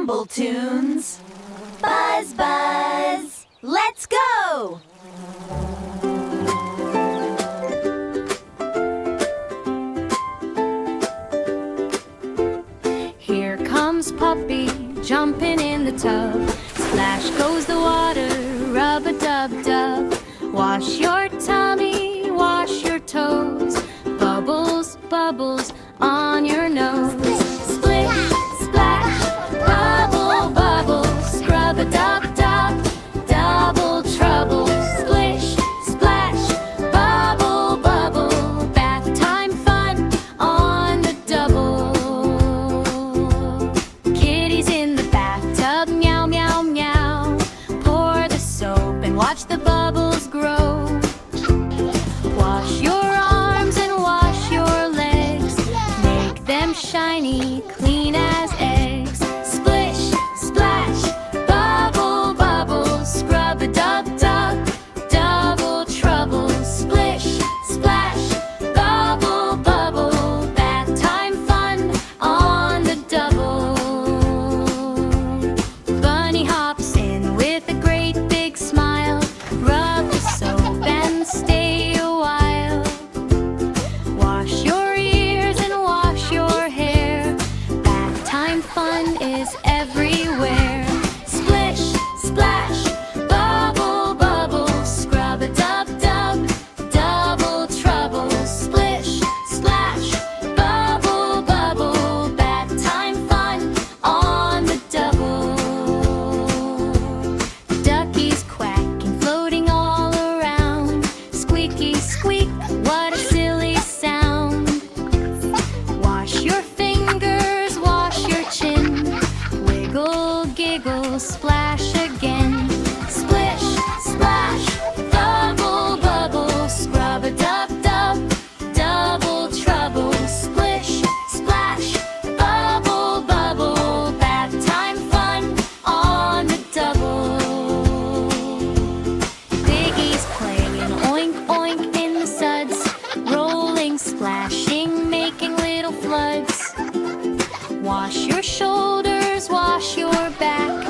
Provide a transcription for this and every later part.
rumble tunes. Buzz, buzz, let's go! Here comes Puppy, jumping in the tub. Splash goes the water, rub-a-dub-dub. Wash your tummy, wash your toes. Bubbles, bubbles on your nose. Splish, splash, bubble, bubble. Scrub-a-dub-dub, double trouble. Splish, splash, bubble, bubble. Bath time fun on the double. Kitty's in the bathtub, meow, meow, meow. Pour the soap and watch the bubbles grow. Wash your arms and wash your legs. Make them shiny, clean as eggs. Splish, splash, bubble, bubble. Scrub-a-dub-dub, double trouble. Splish, splash, bubble, bubble. Bath time fun on the double. Bunny hops in with a great big smile. Rub the soap and stay a while. Wash your ears and wash your hair. Bath time fun is everywhere. Splish, splash, bubble, bubble. Scrub-a-dub-dub, double trouble. Splish, splash, bubble, bubble. Bath time fun on the double. Ducky's quacking, floating all around. Squeaky, squeak, what a silly sound. Wash your fingers, wash your chin. Wiggle, giggle, splash again. Splish, splash, bubble, bubble. Scrub-a-dub-dub, double trouble. Splish, splash, bubble, bubble. Bath time fun on the double. Piggy's playing oink, oink in the suds. Rolling, splashing, making little floods. Wash your shoulders, wash your back.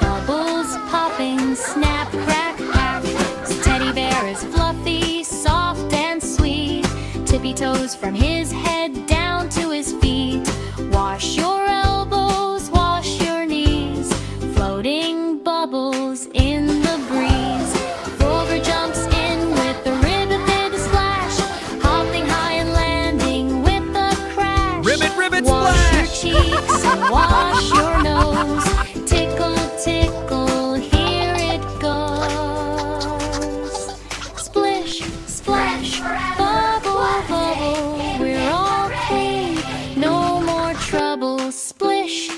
Bubbles popping, snap, crack, crack. His teddy bear is fluffy, soft and sweet. Tippy toes from his head down to his feet. Wash your elbows, wash your knees. Floating bubbles in the breeze. Rover jumps in with a ribbit splash. Hopping high and landing with a crash. Ribbit, ribbit, Wash your splash! cheeks and wash your nose. Tickle, tickle, here it goes. Splish, splash, bubble, bubble. We're all clean, no more trouble. Splish,